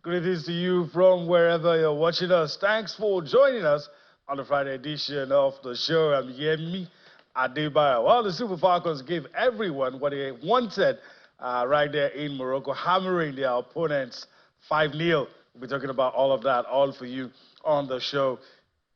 Greetings to you from wherever you're watching us. Thanks for joining us on the Friday edition of the show. I'm Yemi Adebayo. Well, the Super Falcons gave everyone what they wanted right there in Morocco, hammering their opponents 5-0. We'll be talking about all of that, all for you on the show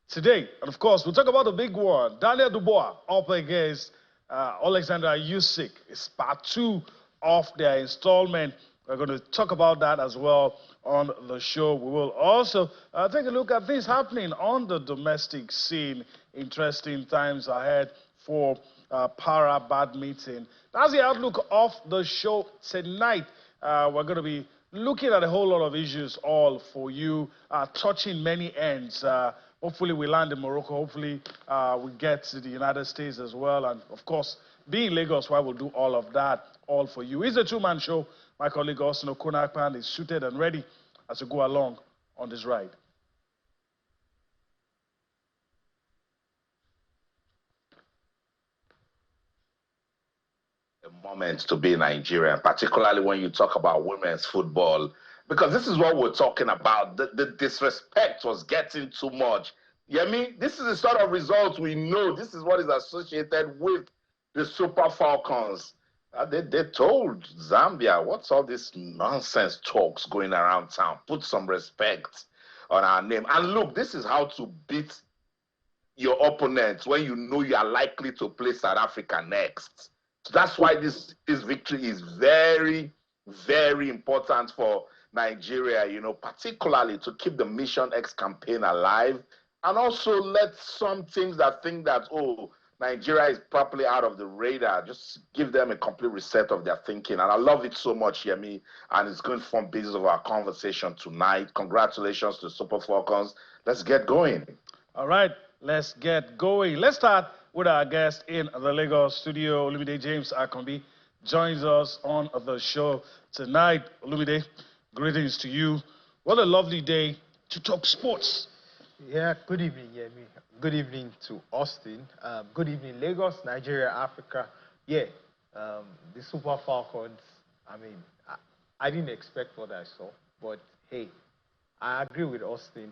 today. And of course, we'll talk about the big one. Daniel Dubois up against Alexander Usyk. It's part 2 of their installment. We're going to talk about that as well on the show. We will also take a look at things happening on the domestic scene. Interesting times ahead for para badminton. That's the outlook of the show tonight. We're going to be looking at a whole lot of issues, all for you, touching many ends. Hopefully we land in Morocco. Hopefully we get to the United States as well. And of course, being Lagos, why we'll do all of that, all for you. It's a two-man show. My colleague Austin Okonakpan is suited and ready as we go along on this ride. A moment to be Nigerian, particularly when you talk about women's football, because this is what we're talking about. The disrespect was getting too much. Yeah, I mean, this is the sort of results we know. This is what is associated with the Super Falcons. They told Zambia, what's all this nonsense talks going around town? Put some respect on our name. And look, this is how to beat your opponents when you know you are likely to play South Africa next. So that's why this victory is very, very important for Nigeria, you know, particularly to keep the Mission X campaign alive, and also let some teams that think that, oh, Nigeria is properly out of the radar, just give them a complete reset of their thinking. And I love it so much, Yemi, and it's going to form basis of our conversation tonight. Congratulations to Super Falcons. Let's get going. All right, let's get going. Let's start with our guest in the Lagos studio. Olumide James Akombi joins us on the show tonight. Olumide, greetings to you. What a lovely day to talk sports. Yeah, good evening, Yemi. Good evening to Austin. Good evening, Lagos, Nigeria, Africa. Yeah, the Super Falcons, I mean, I didn't expect what I saw, but hey, I agree with Austin.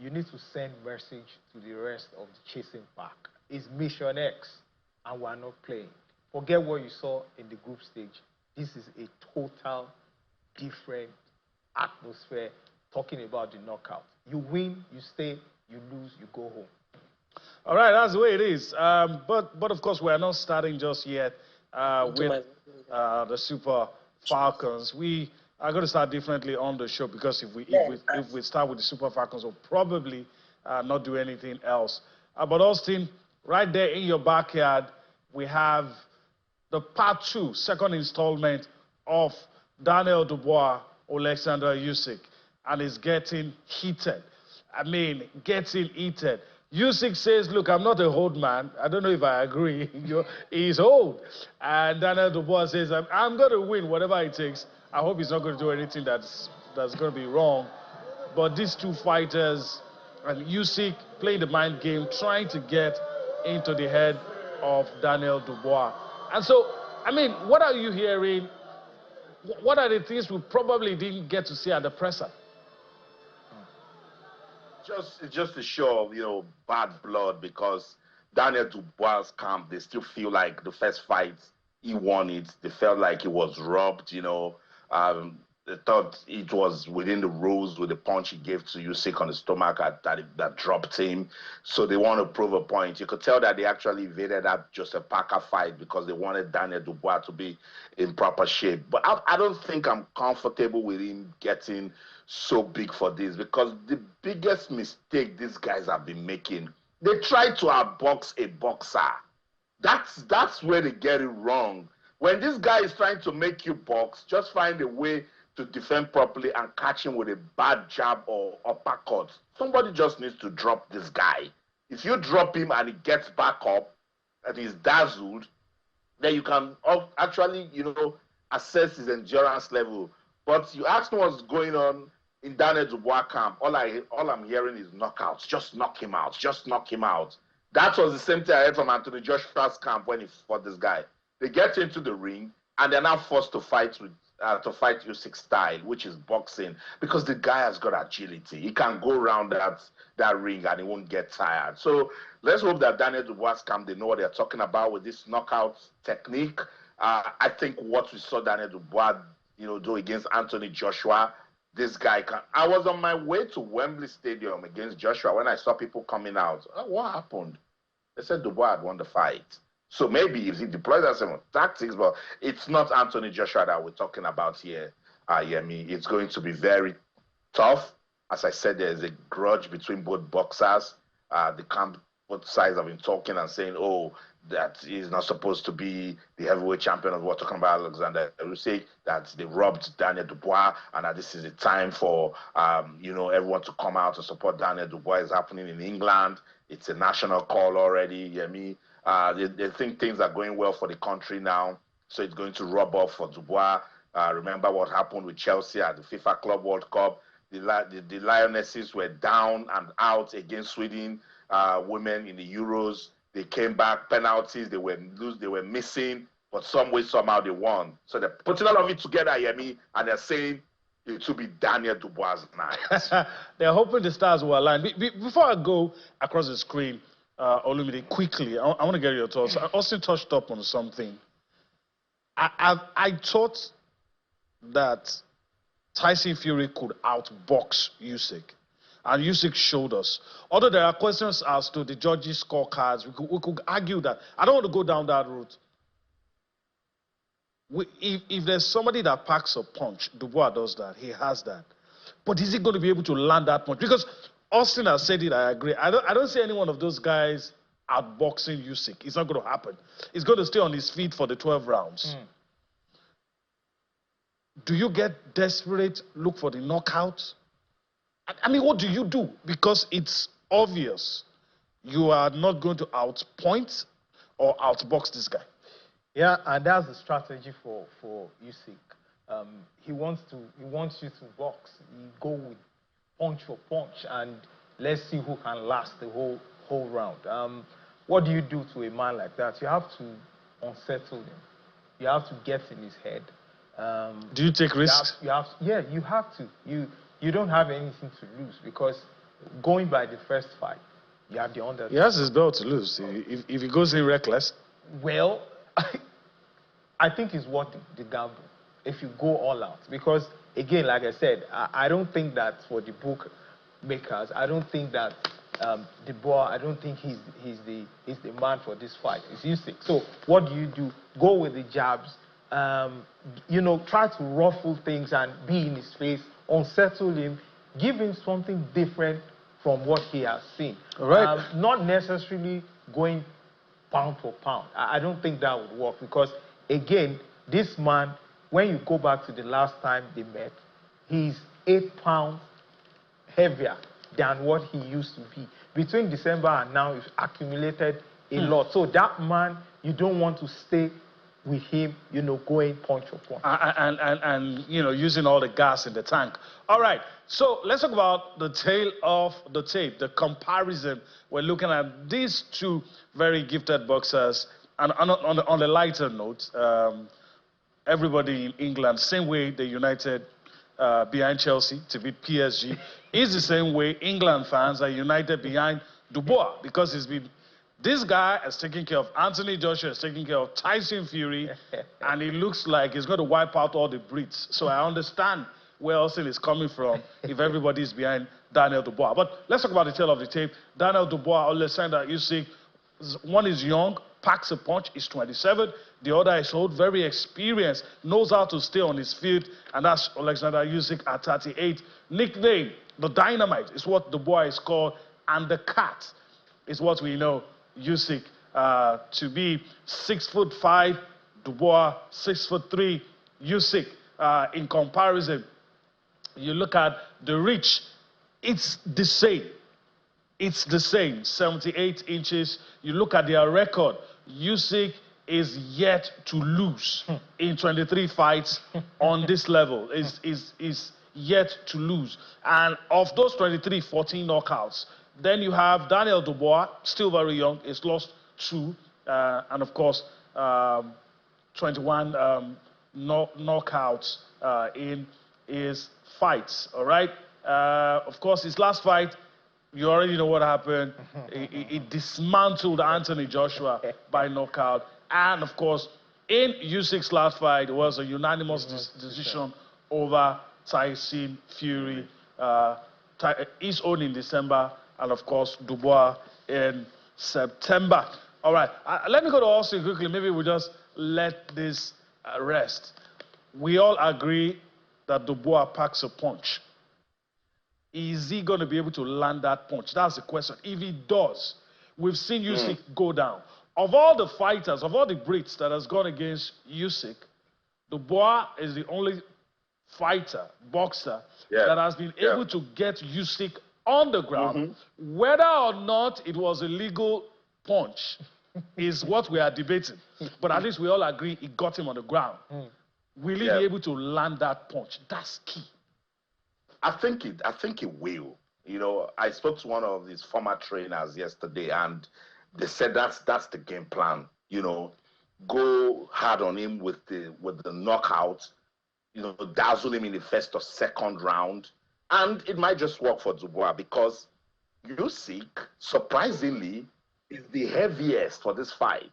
You need to send message to the rest of the chasing pack. It's Mission X, and we're not playing. Forget what you saw in the group stage. This is a total different atmosphere talking about the knockout. You win, you stay, you lose, you go home. All right, that's the way it is. But of course, we're not starting just yet with the Super Falcons. We are going to start differently on the show, because if we start with the Super Falcons, we'll probably not do anything else. But Austin, right there in your backyard, we have the part 2, second installment of Daniel Dubois, Alexander Usyk, and it's getting heated. I mean, getting heated. Usyk says, look, I'm not a old man. I don't know if I agree. He's old. And Daniel Dubois says, I'm going to win whatever it takes. I hope he's not going to do anything that's going to be wrong. But these two fighters, and Usyk playing the mind game, trying to get into the head of Daniel Dubois. And so, I mean, what are you hearing? What are the things we probably didn't get to see at the presser? It's just a show of, you know, bad blood, because Daniel Dubois' camp, they still feel like the first fight, he won it. They felt like he was robbed, you know. They thought it was within the rules with the punch he gave to Usyk on the stomach that dropped him. So they want to prove a point. You could tell that they actually evaded that Joseph Parker fight because they wanted Daniel Dubois to be in proper shape. But I don't think I'm comfortable with him getting so big for this, because the biggest mistake these guys have been making, they try to outbox a boxer. That's where they get it wrong. When this guy is trying to make you box, just find a way to defend properly and catch him with a bad jab or uppercut. Somebody just needs to drop this guy. If you drop him and he gets back up and he's dazzled, then you can actually, you know, assess his endurance level. But you ask me what's going on in Daniel Dubois camp, all I'm hearing is knockouts. Just knock him out. Just knock him out. That was the same thing I heard from Anthony Joshua's camp when he fought this guy. They get into the ring, and they're now forced to fight with to fight Usyk style, which is boxing, because the guy has got agility. He can go around that ring and he won't get tired. So let's hope that Daniel Dubois camp, they know what they're talking about with this knockout technique. I think what we saw Daniel Dubois, do against Anthony Joshua, this guy can. I was on my way to Wembley Stadium against Joshua when I saw people coming out. What happened? They said Dubois had won the fight. So maybe if he deploys that some tactics, but it's not Anthony Joshua that we're talking about here, Yemi. It's going to be very tough. As I said, there's a grudge between both boxers. The camp, both sides have been talking and saying, that he's not supposed to be the heavyweight champion of what we're talking about, Alexander Usyk, that they robbed Daniel Dubois, and that this is the time for, everyone to come out to support Daniel Dubois. It's happening in England. It's a national call already, Yemi. They think things are going well for the country now, so it's going to rub off for Dubois. Remember what happened with Chelsea at the FIFA Club World Cup. The Lionesses were down and out against Sweden women in the Euros. They came back, penalties, they were missing, but some way, somehow they won. So they're putting all of it together, Yemi, and they're saying it should be Daniel Dubois' night. They're hoping the stars will align. Before I go across the screen, Olumide, quickly, I want to get your thoughts. Austin touched up on something. I thought that Tyson Fury could outbox Usyk, and Usyk showed us. Although there are questions as to the judges' scorecards, we could argue that. I don't want to go down that route. If there's somebody that packs a punch, Dubois does that. He has that. But is he going to be able to land that punch? Because Austin has said it, I agree. I don't see any one of those guys outboxing Usyk. It's not going to happen. He's going to stay on his feet for the 12 rounds. Do you get desperate, look for the knockout? I mean, what do you do? Because it's obvious you are not going to outpoint or outbox this guy. Yeah, and that's the strategy for Usyk. He wants you to box. You go with punch for punch, and let's see who can last the whole round. What do you do to a man like that? You have to unsettle him. You have to get in his head. Do you take risks? You have to. You don't have anything to lose, because going by the first fight, you have the underdog. He has his belt to lose. If he goes in reckless. Well, I think it's worth the gamble if you go all out. Because, again, like I said, I don't think that for the bookmakers, I don't think that Dubois, I don't think he's the man for this fight. It's Usyk. So what do? Go with the jabs. Try to ruffle things and be in his face, unsettle him, give him something different from what he has seen. Right. Not necessarily going pound for pound. I don't think that would work, because, again, this man, when you go back to the last time they met, he's 8 pounds heavier than what he used to be. Between December and now, he's accumulated a lot. So that man, you don't want to stay with him, going punch for punch. And using all the gas in the tank. All right, so let's talk about the tail of the tape, the comparison. We're looking at these two very gifted boxers. And on the lighter note, everybody in England, same way they united behind Chelsea to beat PSG, is the same way England fans are united behind Dubois, because this guy is taking care of Anthony Joshua, is taking care of Tyson Fury, and it looks like he's going to wipe out all the Brits. So I understand where Austin is coming from if everybody is behind Daniel Dubois. But let's talk about the tail of the tape. Daniel Dubois, Alexander Usyk, one is young, packs a punch, is 27. The other is old, very experienced, knows how to stay on his feet, and that's Alexander Usyk at 38. Nickname, the Dynamite, is what Dubois is called, and the Cat is what we know Usyk to be. 6'5", Dubois 6'3", Usyk. In comparison, you look at the reach, it's the same. It's the same, 78 inches. You look at their record, Usyk is yet to lose in 23 fights on this level. Is yet to lose. And of those 23, 14 knockouts. Then you have Daniel Dubois, still very young. He's lost 2. And, of course, 21 knockouts in his fights. All right. Of course, his last fight, you already know what happened. He dismantled Anthony Joshua by knockout, and of course, in Usyk's last fight, it was a unanimous decision over Tyson Fury. His own in December, and of course, Dubois in September. All right, let me go to Austin quickly. Maybe we'll just let this rest. We all agree that Dubois packs a punch. Is he going to be able to land that punch? That's the question. If he does, we've seen Usyk go down. Of all the fighters, of all the Brits that has gone against Usyk, Dubois is the only fighter, boxer, that has been able to get Usyk on the ground. Whether or not it was a legal punch is what we are debating. But at least we all agree he got him on the ground. Will he be able to land that punch? That's key. I think it will. You know, I spoke to one of his former trainers yesterday, and they said that's the game plan. You know, go hard on him with the knockout. You know, dazzle him in the first or second round, and it might just work for Dubois because Usyk, surprisingly, is the heaviest for this fight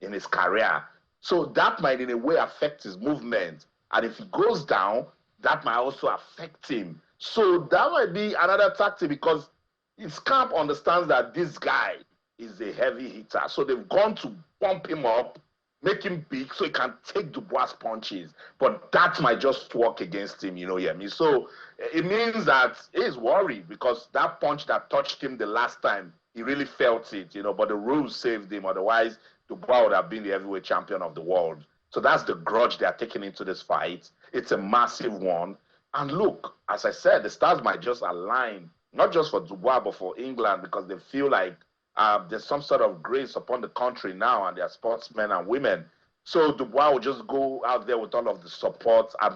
in his career. So that might, in a way, affect his movement, and if he goes down, that might also affect him. So that might be another tactic because his camp understands that this guy is a heavy hitter. So they've gone to bump him up, make him big so he can take Dubois' punches. But that might just work against him, you know what I mean? So it means that he's worried because that punch that touched him the last time, he really felt it, you know, but the rules saved him. Otherwise, Dubois would have been the heavyweight champion of the world. So that's the grudge they're taking into this fight. It's a massive one. And look, as I said, the stars might just align, not just for Dubois, but for England, because they feel like there's some sort of grace upon the country now, and their sportsmen and women. So Dubois will just go out there with all of the support. I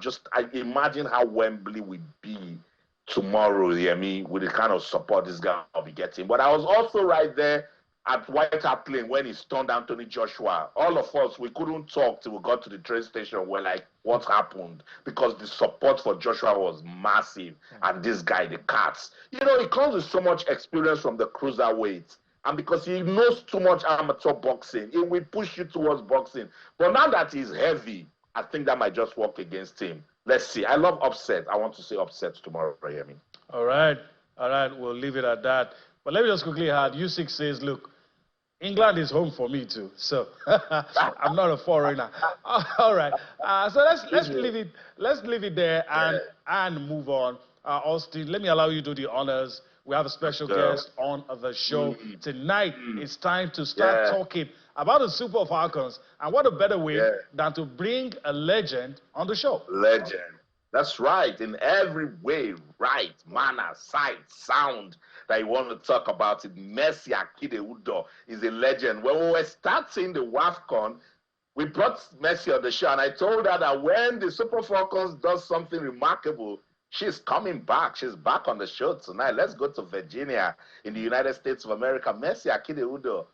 imagine how Wembley will be tomorrow, you know, me, with the kind of support this guy will be getting. But I was also right there at White Hart Lane when he stunned Anthony Joshua. All of us, we couldn't talk till we got to the train station. We're like, what happened? Because the support for Joshua was massive. And this guy, the Cats, you know, he comes with so much experience from the cruiserweights. And because he knows too much amateur boxing, it will push you towards boxing. But now that he's heavy, I think that might just work against him. Let's see. I love upset. I want to see upsets tomorrow, Yemi. All right. We'll leave it at that. But let me just quickly add, Usyk says, look, England is home for me too, so I'm not a foreigner. All right, so let's leave it there and move on. Austin, let me allow you to do the honors. We have a special guest on the show tonight. It's time to start talking about the Super Falcons, and what a better way than to bring a legend on the show. Legend. That's right, in every way, right, manner, sight, sound that you want to talk about it. Mercy Akide-Udo is a legend. When we were starting the WAFCON, we brought Mercy on the show, and I told her that when the Super Falcons does something remarkable, she's coming back. She's back on the show tonight. Let's go to Virginia in the United States of America. Mercy Akide-Udo,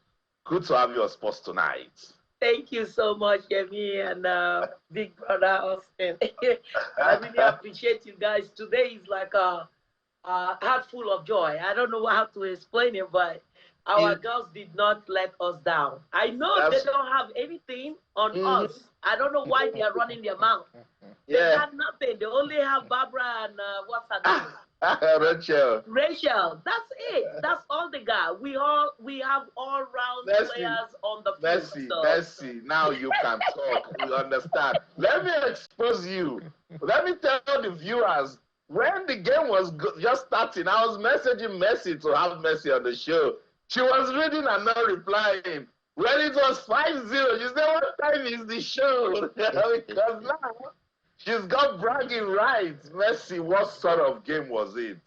good to have you on sports tonight. Thank you so much, Yemi and Big Brother Austin. I really appreciate you guys. Today is like a heart full of joy. I don't know how to explain it, but our girls did not let us down. I know they don't have anything on us. I don't know why they are running their mouth. They got nothing. They only have Barbara and what's her name? Rachel. That's it. That's all they got. We have all-round players on the field. Mercy. Now you can talk. We understand. Let me expose you. Let me tell the viewers. When the game was just starting, I was messaging Mercy to have Mercy on the show. She was reading and not replying. When it was 5-0, she said, what time is the show? Because now she's got bragging rights. Mercy, what sort of game was it?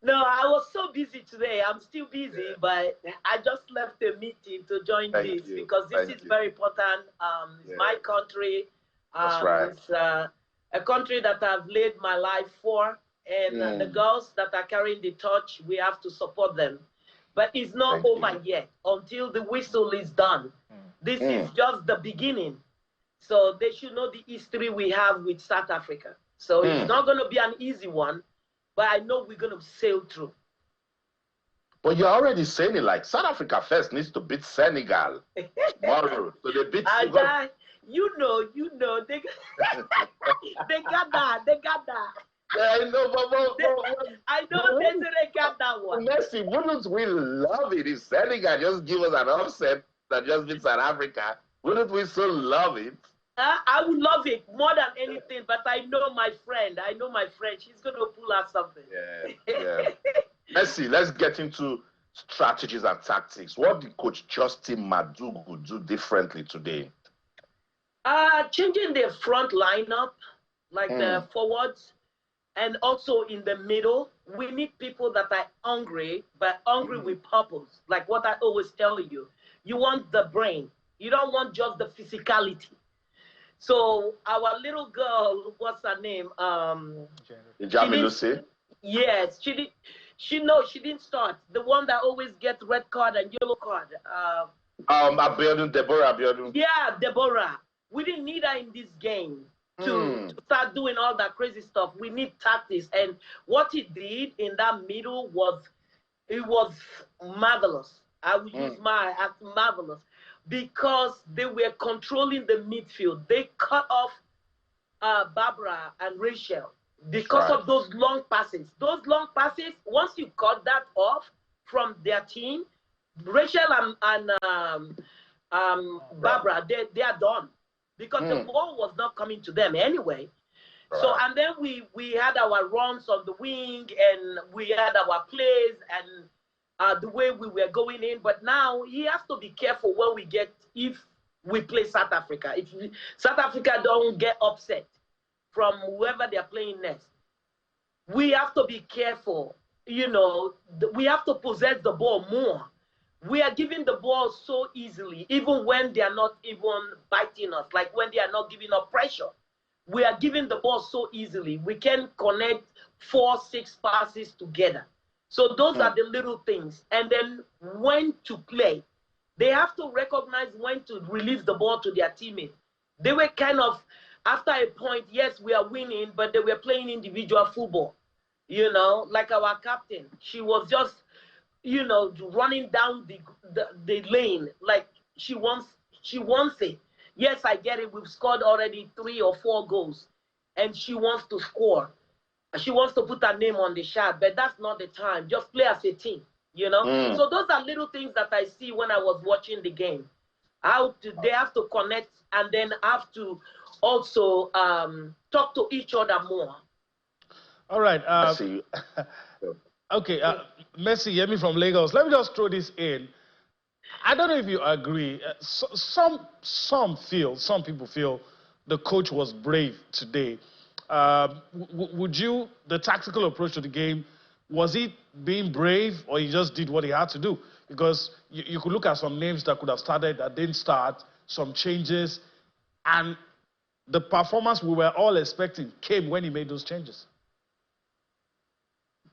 No, I was so busy today. I'm still busy, but I just left a meeting to join because this is very important. It's my country. That's right. It's a country that I've laid my life for. And the girls that are carrying the torch, we have to support them. But it's not over yet until the whistle is done. This is just the beginning. So they should know the history we have with South Africa. So it's not going to be an easy one, but I know we're going to sail through. But you're already saying it like South Africa first needs to beat Senegal tomorrow. So they beat Senegal. You know, they got that. Yeah, I know, but I know they got that one. Messi, wouldn't we love it if Senegal just give us an upset that just beat South Africa? Wouldn't we so love it? I would love it more than anything, but I know my friend. She's going to pull out something. Yeah. Messi, let's get into strategies and tactics. What did Coach Justin Madugu do differently today? Changing the front lineup, like the forwards, and also in the middle. We need people that are hungry, but hungry with purpose. Like what I always tell you. You want the brain. You don't want just the physicality. So our little girl, what's her name? Jamilusi? Yes, she didn't start. The one that always gets red card and yellow card. Deborah Abiodun. Yeah, Deborah. We didn't need her in this game to start doing all that crazy stuff. We need tactics. And what he did in that middle was marvelous. I would use as marvelous. Because they were controlling the midfield. They cut off Barbara and Rachel because of those long passes. Those long passes, once you cut that off from their team, Rachel and Barbara, they are done. Because the ball was not coming to them anyway. Right. So, and then we had our runs on the wing, and we had our plays, and the way we were going in, but now he has to be careful if we play South Africa. If South Africa don't get upset from whoever they're playing next, we have to be careful. You know, we have to possess the ball more. We are giving the ball so easily, even when they are not even biting us, like when they are not giving us pressure. We are giving the ball so easily. We can connect 4-6 passes together. So those are the little things. And then when to play. They have to recognize when to release the ball to their teammate. They were kind of, after a point, yes, we are winning, but they were playing individual football. You know, like our captain. She was just, you know, running down the lane like she wants it. Yes, I get it. We've scored already 3 or 4 goals. And she wants to score. She wants to put her name on the shot, but that's not the time. Just play as a team, you know? So those are little things that I see when I was watching the game. They have to connect and then have to also talk to each other more. All right. Okay, Messi, Yemi from Lagos. Let me just throw this in. I don't know if you agree. Some people feel the coach was brave today. Would you, the tactical approach to the game, was he being brave or he just did what he had to do? Because you could look at some names that could have started that didn't start, some changes, and the performance we were all expecting came when he made those changes.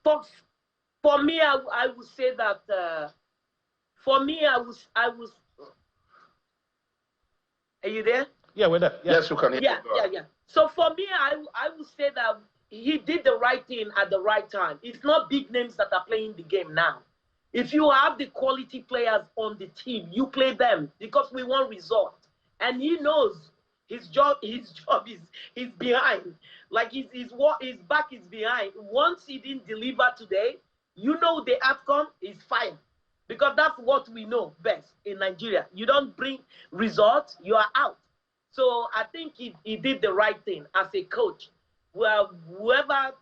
For me, I would say that, are you there? Yeah, we're there. Yeah. Yes, you can hear. Yeah. So for me, I would say that he did the right thing at the right time. It's not big names that are playing the game now. If you have the quality players on the team, you play them because we want results. And he knows his job is behind. Like his back is behind. Once he didn't deliver today, you know the outcome is fine. Because that's what we know best in Nigeria. You don't bring results, you are out. So I think he did the right thing as a coach. Well, whoever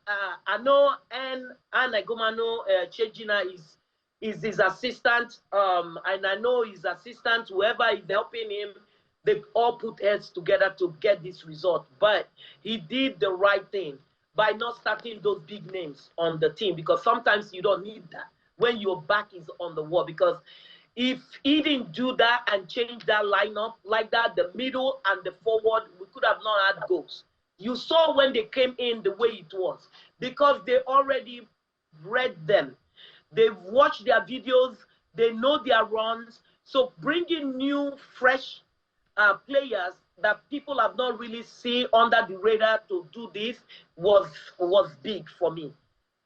I know, and Anagomano Chejina is his assistant, and I know his assistant, whoever is helping him, they all put heads together to get this result. But he did the right thing by not starting those big names on the team, because sometimes you don't need that when your back is on the wall. Because if he didn't do that and change that lineup like that, the middle and the forward, we could have not had goals. You saw when they came in the way it was, because they already read them. They've watched their videos. They know their runs. So bringing new, fresh players that people have not really seen under the radar to do this was big for me.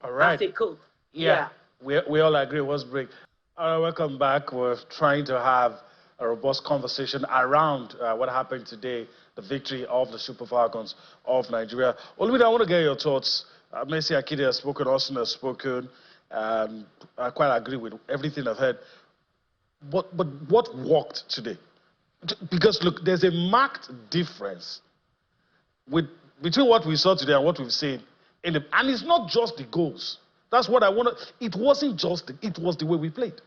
All right. As a coach. Yeah. We all agree it was big. All right, welcome back. We're trying to have a robust conversation around what happened today, the victory of the Super Falcons of Nigeria. Olumide, I want to get your thoughts. Messi Akide has spoken, Austin has spoken. I quite agree with everything I've heard. But what worked today? Because, look, there's a marked difference between what we saw today and what we've seen. And it's not just the goals. That's what I want to... It wasn't just... It was the way we played.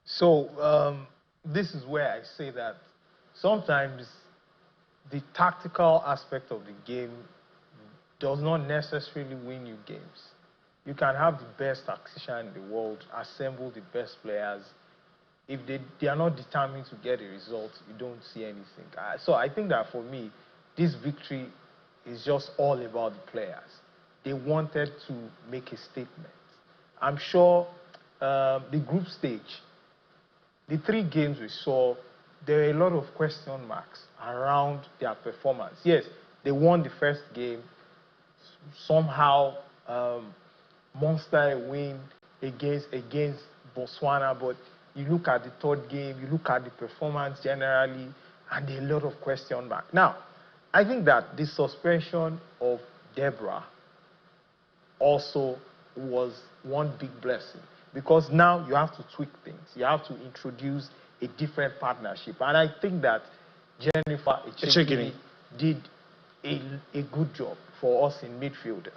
So, this is where I say that sometimes the tactical aspect of the game does not necessarily win you games. You can have the best tactician in the world, assemble the best players. If they are not determined to get a result, you don't see anything. So I think that for me, this victory is just all about the players. They wanted to make a statement. I'm sure the group stage, the 3 games we saw, there were a lot of question marks around their performance. Yes, they won the first game, somehow monster a win against Botswana, but you look at the 3rd game, you look at the performance generally, and there are a lot of question marks. Now, I think that the suspension of Deborah also was one big blessing, because now you have to tweak things. You have to introduce a different partnership. And I think that Jennifer Echegini did a good job for us in midfield.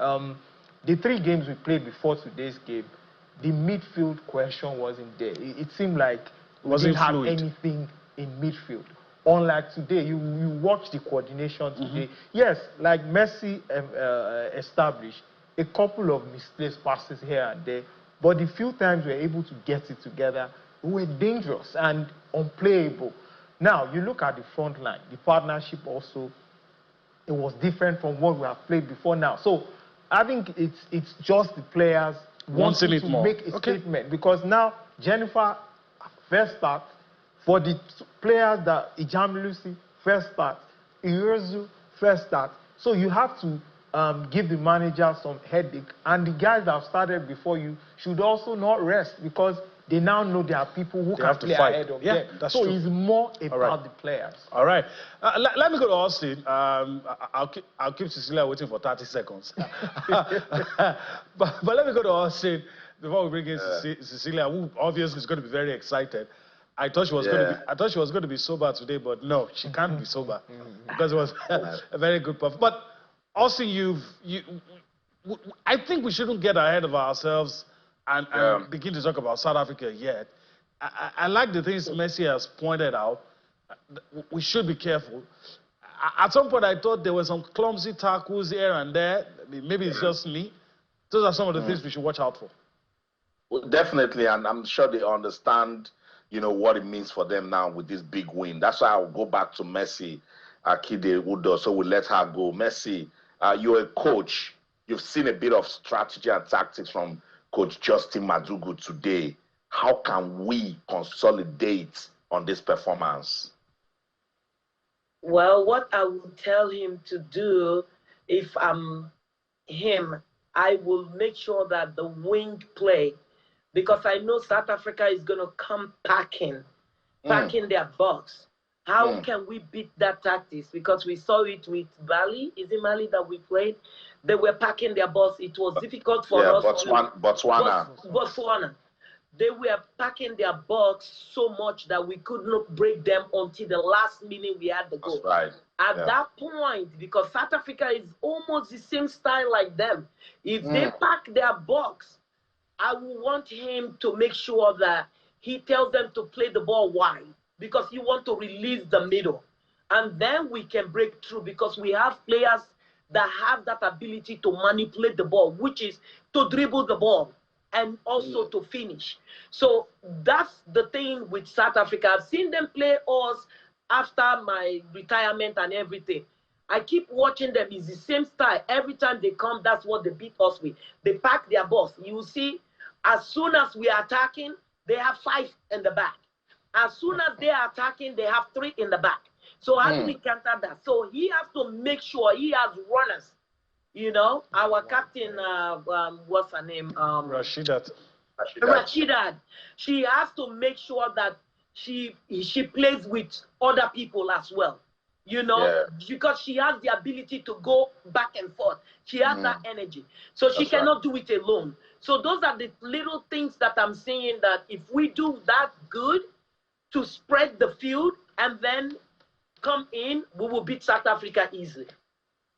The 3 games we played before today's game, the midfield question wasn't there. It seemed like we didn't have anything in midfield. Unlike today, you watch the coordination today. Yes, like Messi established a couple of misplaced passes here and there, but the few times we were able to get it together, we were dangerous and unplayable. Now, you look at the front line, the partnership also, it was different from what we have played before now. So I think it's just the players wanting to make a statement, because now Jennifer first start, for the players that Ijamilusi first start, Irozu first start. So you have to give the manager some headache, and the guys that have started before you should also not rest, because they now know there are people who can play ahead of them. So it's more about the players. All right. Let me go to Austin. I'll keep Cecilia waiting for 30 seconds. but let me go to Austin before we bring in Cecilia, who obviously is going to be very excited. I thought she was going to be sober today, but no, she can't be sober because it was a very good performance. But Austin, I think we shouldn't get ahead of ourselves and begin to talk about South Africa yet. I like the things Messi has pointed out. We should be careful. At some point, I thought there were some clumsy tackles here and there. Maybe it's just me. Those are some of the things we should watch out for. Well, definitely, and I'm sure they understand, what it means for them now with this big win. That's why I'll go back to Messi Akide Udo, so we'll let her go. Messi, you're a coach. You've seen a bit of strategy and tactics from Coach Justin Madugu today. How can we consolidate on this performance? Well, what I would tell him to do, if I'm him, I will make sure that the wing play, because I know South Africa is going to come packing their box. How can we beat that tactics? Because we saw it with Mali. Is it Mali that we played? They were packing their box. It was difficult for us. Botswana. They were packing their box so much that we could not break them until the last minute we had the goal. That's right. At that point, because South Africa is almost the same style like them, if they pack their box, I will want him to make sure that he tells them to play the ball wide, because you want to release the middle. And then we can break through, because we have players that have that ability to manipulate the ball, which is to dribble the ball and also to finish. So that's the thing with South Africa. I've seen them play us after my retirement and everything. I keep watching them. It's the same style. Every time they come, that's what they beat us with. They pack their boss. You see, as soon as we are attacking, they have 5 in the back. As soon as they are attacking, they have 3 in the back. So how do we counter that? So he has to make sure he has runners. You know, our captain, what's her name? Rashidat. Rashidat. She has to make sure that she plays with other people as well. You know, because she has the ability to go back and forth. She has that energy. So she cannot do it alone. So those are the little things that I'm saying that if we do that good to spread the field and then come in, we will beat South Africa easily.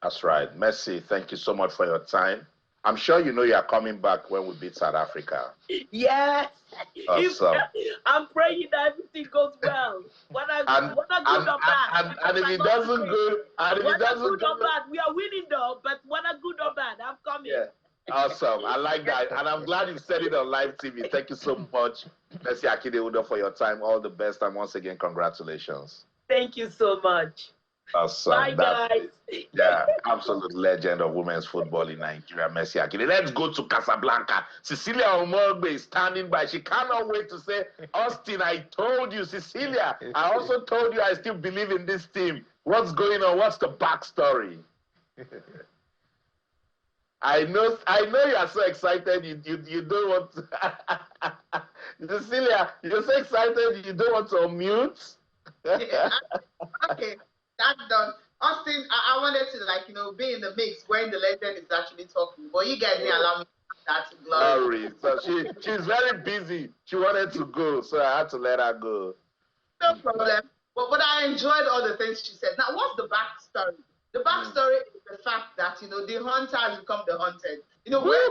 That's right. Messi, thank you so much for your time. I'm sure you know you are coming back when we beat South Africa. Yes. Awesome. I'm praying that everything goes well. Whether good or bad. And if it doesn't go, bad, we are winning though. But whether good or bad, I'm coming. Yeah. Awesome. I like that. And I'm glad you said it on live TV. Thank you so much, Messi Akide-Udo, for your time. All the best. And once again, congratulations. Thank you so much. Awesome. Bye, guys. Yeah, absolute legend of women's football in Nigeria, Messi Akide. Let's go to Casablanca. Cecilia Omogbe is standing by. She cannot wait to say, Austin, I told you, Cecilia, I also told you I still believe in this team. What's going on? What's the backstory? I know you are so excited. You don't want to. Cecilia, you're so excited you don't want to unmute. Okay, that's done. Austin, I wanted to be in the mix when the legend is actually talking, but you guys didn't allow me that glory. So she's very busy. She wanted to go, so I had to let her go. No problem. But I enjoyed all the things she said. Now, what's the backstory? The backstory is the fact that the hunter has become the hunted. Where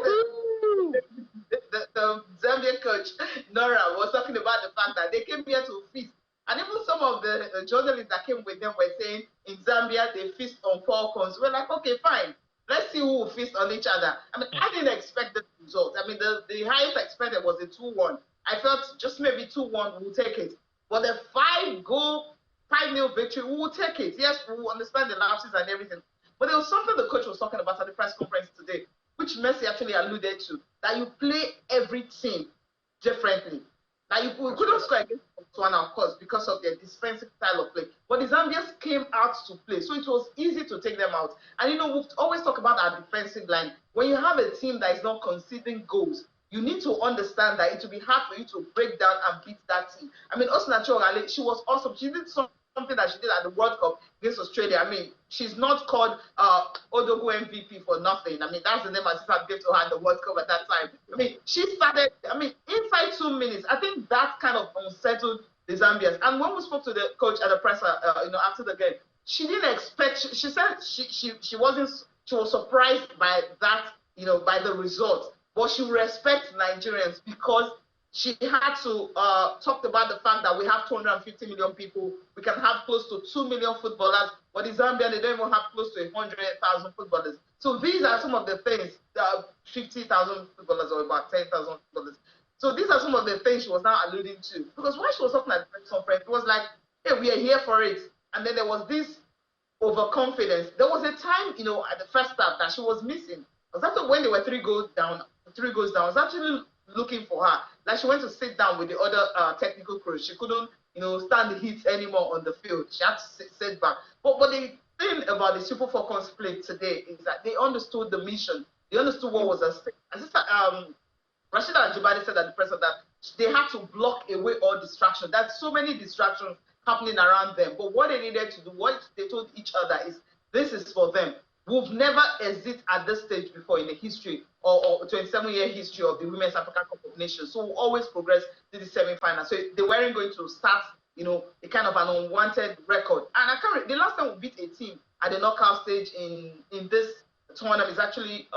the Zambian coach Nora was talking about the fact that they came here to feast. And even some of the journalists that came with them were saying in Zambia they feast on Falcons. We're like, okay, fine. Let's see who will feast on each other. I mean, I didn't expect the result. I mean, the highest expected was a 2-1. I felt just maybe 2-1, we'll take it. But the 5-0 victory, we will take it. Yes, we will understand the lapses and everything. But there was something the coach was talking about at the press conference today, which Messi actually alluded to, that you play every team differently. Now, you couldn't score against Botswana, of course, because of their defensive style of play. But the Zambians came out to play, so it was easy to take them out. And, we've always talked about our defensive line. When you have a team that is not conceding goals, you need to understand that it will be hard for you to break down and beat that team. I mean, Osinacho, she was awesome. She did something that she did at the World Cup against Australia. I mean, she's not called Odogu MVP for nothing. I mean, that's the name Asisa gave to her in the World Cup at that time. I mean, she started, inside 2 minutes, I think that kind of unsettled the Zambians. And when we spoke to the coach at the presser, after the game, she didn't expect, she said she was surprised by that, by the result. But she respects Nigerians because she had to talk about the fact that we have 250 million people. We can have close to 2 million footballers, but in Zambia, they don't even have close to 100,000 footballers. So these are some of the things, 50,000 footballers or about 10,000 footballers. So these are some of the things she was now alluding to. Because when she was talking at the press conference, it was like, hey, we are here for it. And then there was this overconfidence. There was a time, at the first half that she was missing. Because that's when they were 3 goals down. I was actually looking for her. Like she went to sit down with the other technical crew. She couldn't, stand the heat anymore on the field. She had to sit back. But the thing about the Super Falcons play today is that they understood the mission. They understood what was at stake. Rashida Ajibade said at the press that they had to block away all distraction. There's so many distractions happening around them. But what they needed to do, what they told each other is, this is for them. We've never existed at this stage before in the history or 27-year history of the Women's African Cup of Nations. So we'll always progress to the semi-final. So they weren't going to start, a kind of an unwanted record. And the last time we beat a team at the knockout stage in this tournament is actually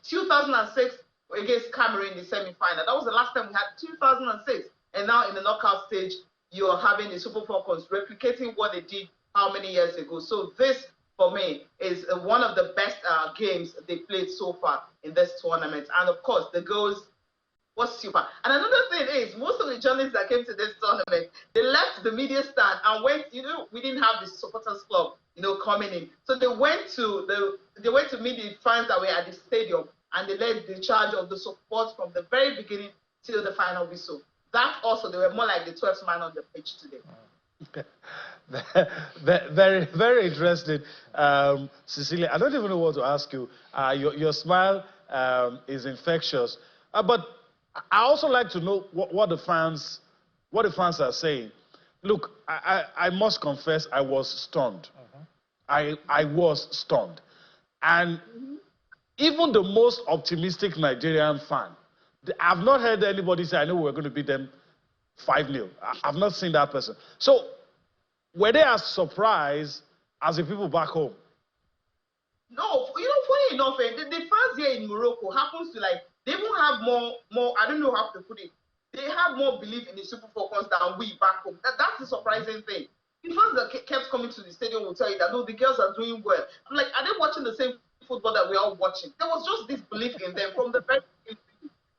2006 against Cameroon in the semi-final. That was the last time we had 2006. And now in the knockout stage, you're having the Super Falcons replicating what they did how many years ago. So this, for me, is one of the best games they played so far in this tournament. And of course, the goals was super. And another thing is, most of the journalists that came to this tournament, they left the media stand and went, we didn't have the supporters club, coming in. So they went to meet the fans that were at the stadium, and they led the charge of the support from the very beginning till the final whistle. That also, they were more like the 12th man on the pitch today. Very, very interesting. Cecilia, I don't even know what to ask you. Your smile is infectious. But I also like to know what the fans are saying. Look, I must confess I was stunned. I was stunned. And even the most optimistic Nigerian fan, I've not heard anybody say, I know we're going to beat them 5-0. I've not seen that person. So were they as surprised as the people back home? No, funny enough, the fans here in Morocco happens to they even have more, I don't know how to put it. They have more belief in the Super Falcons than we back home. That's the surprising thing. The fans that kept coming to the stadium will tell you that, no, the girls are doing well. I'm like, are they watching the same football that we're all watching? There was just this belief in them from the very beginning.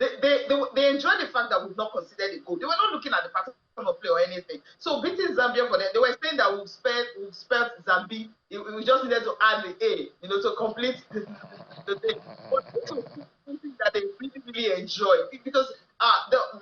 They enjoyed the fact that we've not considered a goal. They were not looking at the pattern of play or anything. So beating Zambia for them, they were saying that we've spelled Zambia. We just needed to add the A, to complete the thing. But this was something that they really, really enjoy because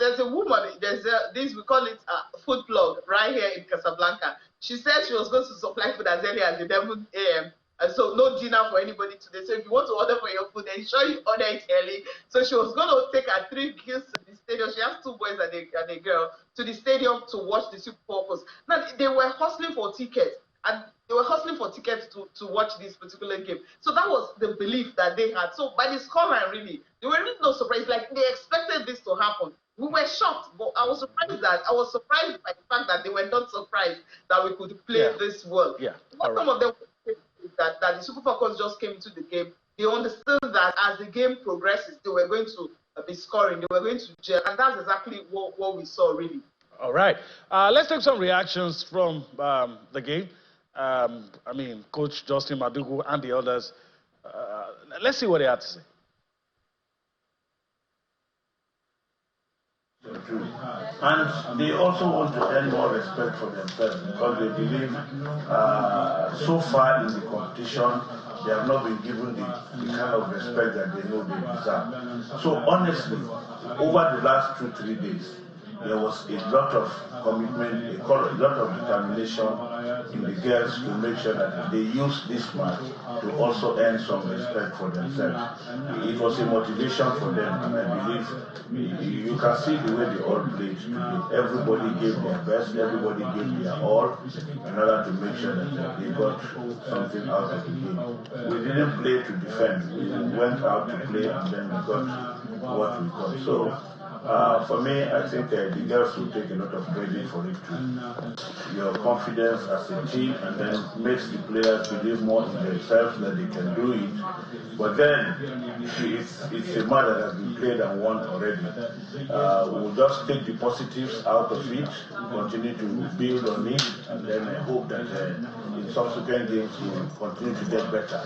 there's a woman, this we call it food plug right here in Casablanca. She said she was going to supply food as early as 11 a.m. And so no dinner for anybody today. So if you want to order for your food, ensure you order it early. So she was going to take her 3 girls to the stadium. She has 2 boys and a girl to the stadium to watch the Super Falcons. Now they were hustling for tickets, and they were hustling for tickets to watch this particular game. So that was the belief that they had. So by the scoreline, really, they were really not surprised. Like they expected this to happen. We were shocked, but I was surprised by the fact that they were not surprised that we could play this well. Yeah. What some of them that the Super Falcons just came into the game, they understood that as the game progresses, they were going to be scoring, they were going to gel, and that's exactly what we saw, really. All right. Let's take some reactions from the game. I mean, Coach Justin Madugu and the others. Let's see what they had to say. And they also want to earn more respect for themselves because they believe so far in the competition they have not been given the kind of respect that they know they deserve. So honestly, over the last 2-3 days, there was a lot of commitment, a lot of determination in the girls to make sure that they use this match to also earn some respect for themselves. It was a motivation for them, and I believe you can see the way they all played today. Everybody gave their best, everybody gave their all in order to make sure that they got something out of the game. We didn't play to defend, we went out to play and then we got what we got. So for me, I think the girls will take a lot of credit for it too. Your confidence as a team, and then makes the players believe more in themselves that they can do it. But then it's a match that has been played and won already. We'll just take the positives out of it, continue to build on it, and then I hope that in subsequent games we will continue to get better.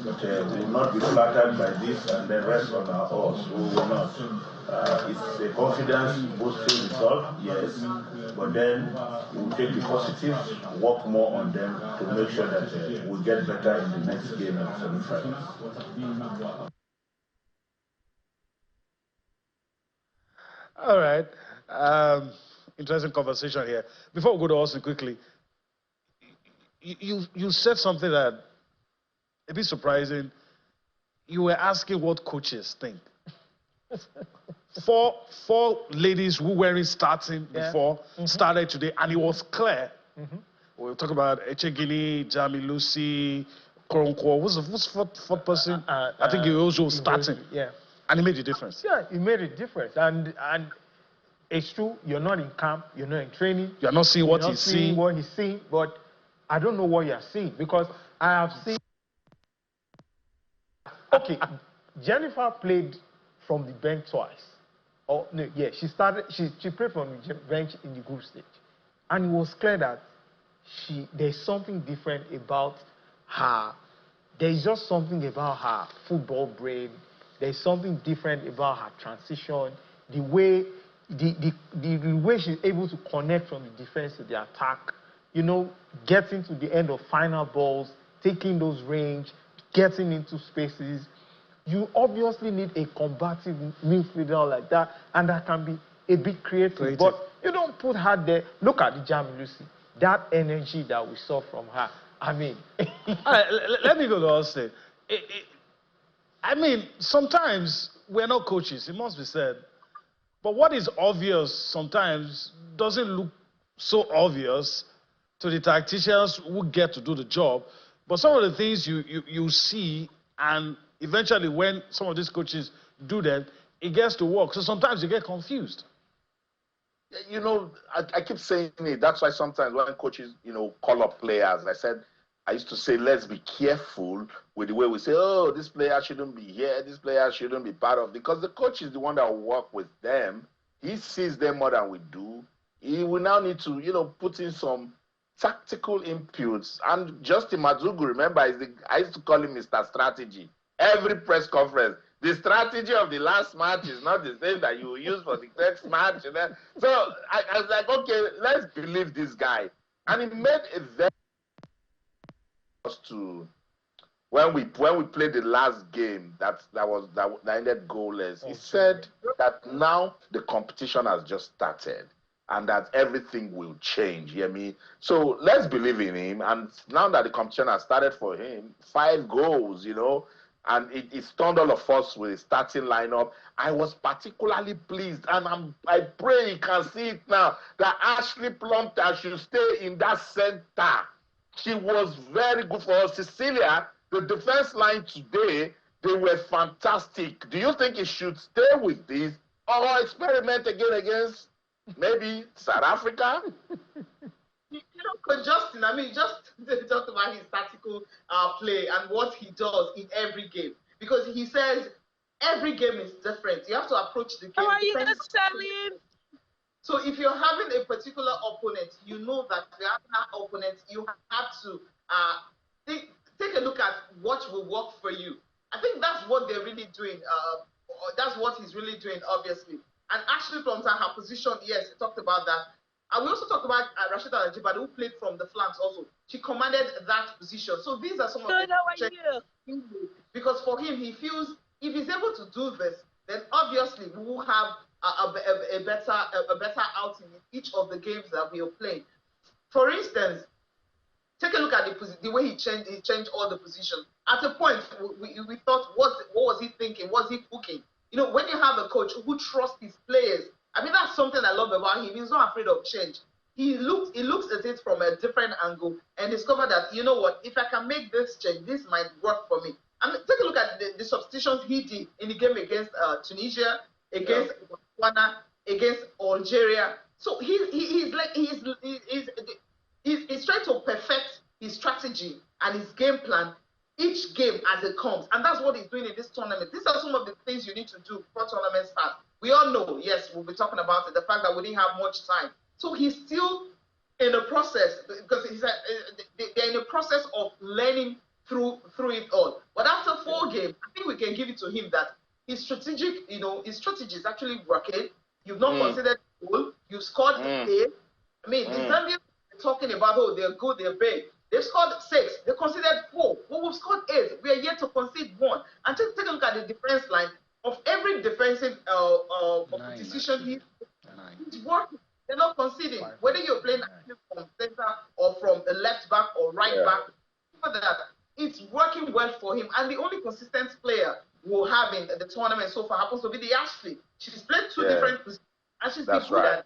But we will not be flattered by this and then rest on our oars. We will not. It's a confidence boosting result, yes, but then we'll take the positives, work more on them to make sure that we get better in the next game and semi-finals. All right. Interesting conversation here. Before we go to Austin quickly, you said something that a bit surprising. You were asking what coaches think. Four ladies who weren't starting before started today, and it was clear. We'll talk about Echegini, Jami Lucy, Koronkwo. Who's the fourth person? I think he also starting. Yeah. And it made a difference. Yeah, it made a difference. And it's true, you're not in camp, you're not in training. You're not seeing what he's seeing. What he's seeing, but I don't know what you're seeing because I have seen. Okay, Jennifer played from the bench twice. Oh no, yeah, she played from the bench in the group stage, and it was clear that there's something different about her. There's just something about her football brain. There's something different about her transition, the way she's able to connect from the defense to the attack. You know, getting to the end of final balls, taking those range, getting into spaces. You obviously need a combative midfielder like that, and that can be a bit creative. But you don't put her there. Look at the Jam Lucy. that energy that we saw from her. I mean, All right, let me go to Austin. I mean, sometimes we're not coaches, it must be said. But what is obvious sometimes doesn't look so obvious to the tacticians who get to do the job. But some of the things you see, and eventually when some of these coaches do them, it gets to work. So sometimes you get confused. You know, I keep saying it. That's why sometimes when coaches, call up players, I used to say, let's be careful with the way we say, oh, this player shouldn't be here, this player shouldn't be part of, because the coach is the one that will work with them. He sees them more than we do. He will now need to, put in some tactical inputs. And Justin Madugu, remember, I used to call him Mr. Strategy. Every press conference, the strategy of the last match is not the same that you will use for the next match. So I was like, okay, let's believe this guy. And he made a very to when we played the last game that ended goalless. He said that now the competition has just started and that everything will change. You hear me? So let's believe in him. And now that the competition has started for him, 5 goals, and it stunned all of us with the starting lineup. I was particularly pleased, and I pray you can see it now, that Ashley Plumpton should stay in that center. She was very good for us. Cecilia, the defense line today, they were fantastic. Do you think it should stay with this or experiment again against maybe South Africa? Justin, just talk about his tactical play and what he does in every game. Because he says every game is different. You have to approach the game. How are you going to tell him? So if you're having a particular opponent, you know that if you're having that opponent, you have to take a look at what will work for you. I think that's what they're really doing. That's what he's really doing, obviously. And Ashley Plumpton, her position, yes, we talked about that. And we also talked about Rashida Ajibade, who played from the flanks also. She commanded that position. So these are some of the because for him, he feels if he's able to do this, then obviously we will have a better outing in each of the games that we are playing. For instance, take a look at the way he changed all the positions. At a point, we thought, what was he thinking? Was he cooking? When you have a coach who trusts his players, that's something I love about him. He's not afraid of change. He looks at it from a different angle and discovered that, you know what, if I can make this change, this might work for me. Take a look at the substitutions he did in the game against Tunisia, against Botswana, against Algeria. So he's trying to perfect his strategy and his game plan each game as it comes. And that's what he's doing in this tournament. These are some of the things you need to do before tournament starts. We all know, yes, we'll be talking about it, the fact that we didn't have much time. So he's still in the process, because they're in the process of learning through it all. But after 4 games, I think we can give it to him that his strategy is actually working. You've not considered goal. You scored 8. The Zambians are talking about, they're good, they're big. They've scored 6. They considered 4. Well, we've scored 8. We are yet to concede 1. And just take a look at the defense line. Of every defensive decision he's working. They're not conceding. Whether you're playing from center or from the left back or right back, it's working well for him. And the only consistent player we'll have in the tournament so far happens to be the Ashley. She's played 2 different positions, and she's been good at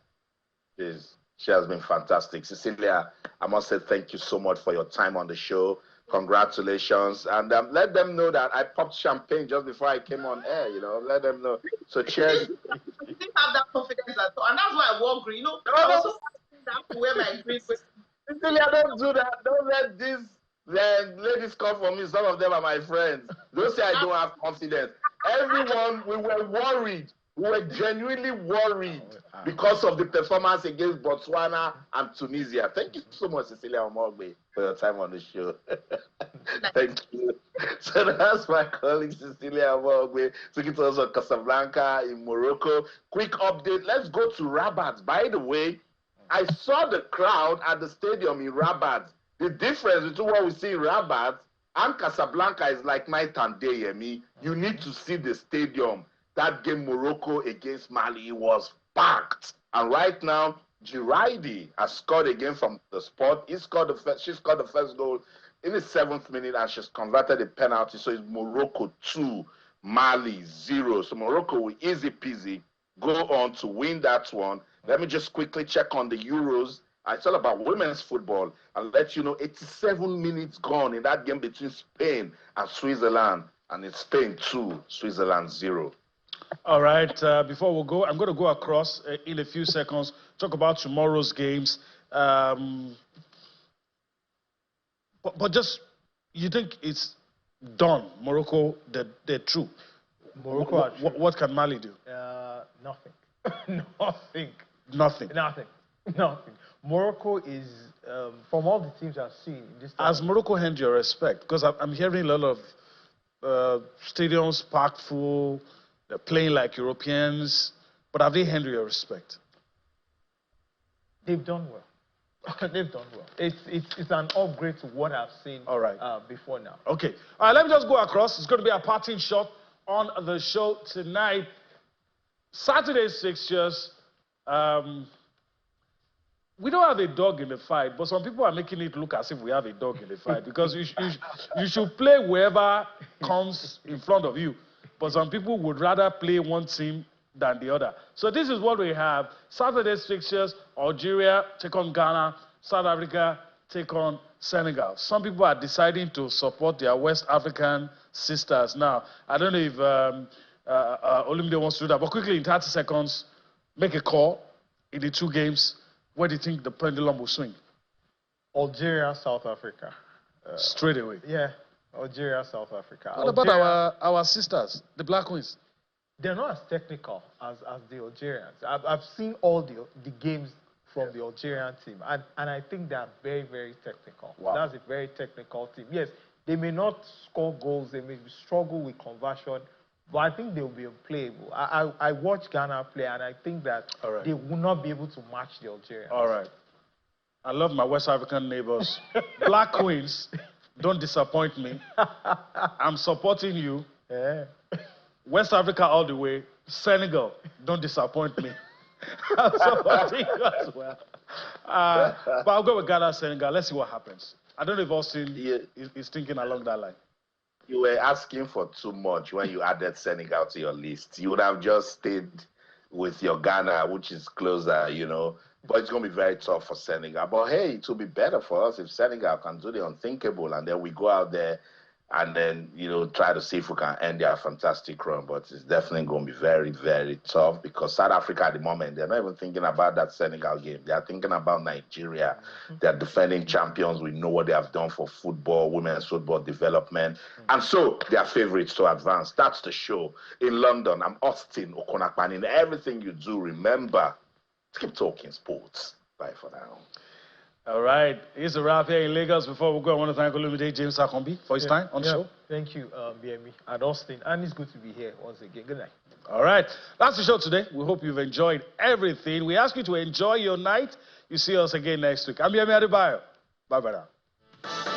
it. She has been fantastic. Cecilia, I must say thank you so much for your time on the show. Congratulations. And let them know that I popped champagne just before I came on air, let them know. So cheers. I didn't have that confidence at all. And that's why I wore green. I also have to wear my green. Cecilia, don't do that. Don't let these ladies come for me. Some of them are my friends. Don't say I don't have confidence. Everyone, we were worried. We were genuinely worried because of the performance against Botswana and Tunisia. Thank you so much, Cecilia Omogbe, for your time on the show. Thank you. So that's my colleague, Cecilia Omogbe. Took it to us on Casablanca in Morocco. Quick update. Let's go to Rabat. By the way, I saw the crowd at the stadium in Rabat. The difference between what we see in Rabat and Casablanca is like night and day, Yemi. You need to see the stadium. That game, Morocco against Mali, was packed. And right now, Girardi has scored again from the spot. She scored the first goal in the 7th minute, and she's converted a penalty. So it's Morocco 2, Mali 0. So Morocco will easy peasy go on to win that one. Let me just quickly check on the Euros. It's all about women's football. I'll let you know 87 minutes gone in that game between Spain and Switzerland. And it's Spain 2, Switzerland 0. All right, before we go, I'm going to go across in a few seconds, talk about tomorrow's games. But just, you think it's done? Morocco, they're through. Morocco what can Mali do? Nothing. Nothing. Nothing. Morocco is, from all the teams I've seen this time. Has Morocco earned your respect? Because I'm hearing a lot of stadiums packed full, they're playing like Europeans, but have they earned your respect? They've done well. They've done well. It's an upgrade to what I've seen before now. Okay. All right, let me just go across. It's going to be a parting shot on the show tonight. Saturday's fixtures. We don't have a dog in the fight, but some people are making it look as if we have a dog in the fight because you should play whoever comes in front of you. But some people would rather play one team than the other. So this is what we have. Saturday's fixtures: Algeria take on Ghana, South Africa take on Senegal. Some people are deciding to support their West African sisters. Now, I don't know if Olumide wants to do that, but quickly in 30 seconds, make a call in the two games. Where do you think the pendulum will swing? Algeria, South Africa. Straight away. Yeah, Algeria, South Africa. What about our sisters, the Black Queens? They're not as technical as the Algerians. I've seen all the games from the Algerian team, and I think they're very, very technical. Wow. That's a very technical team. Yes, they may not score goals, they may struggle with conversion, but I think they'll be unplayable. I watch Ghana play, and I think that they will not be able to match the Algerians. All right. I love my West African neighbors. Black Queens, don't disappoint me. I'm supporting you. Yeah. West Africa all the way. Senegal, don't disappoint me. I'm supporting you as well. But I'll go with Ghana, Senegal. Let's see what happens. I don't know if Austin is thinking along that line. You were asking for too much when you added Senegal to your list. You would have just stayed with your Ghana, which is closer, you know. But it's going to be very tough for Senegal. But hey, it will be better for us if Senegal can do the unthinkable, and then we go out there and then, you know, try to see if we can end their fantastic run. But it's definitely going to be very, very tough because South Africa at the moment, they're not even thinking about that Senegal game. They're thinking about Nigeria. They're defending champions. We know what they have done for football, women's football development. And so they're favorites to advance. That's the show. In London, I'm Austin Okonakpan. In everything you do, remember, keep talking sports. Bye for now. All right. Here's a wrap here in Lagos. Before we go, I want to thank Olumide James Akombi for his time on the show. Thank you, BME, and Austin. And it's good to be here once again. Good night. All right. That's the show today. We hope you've enjoyed everything. We ask you to enjoy your night. You see us again next week. I'm Yemi Adebayo. Bye-bye now.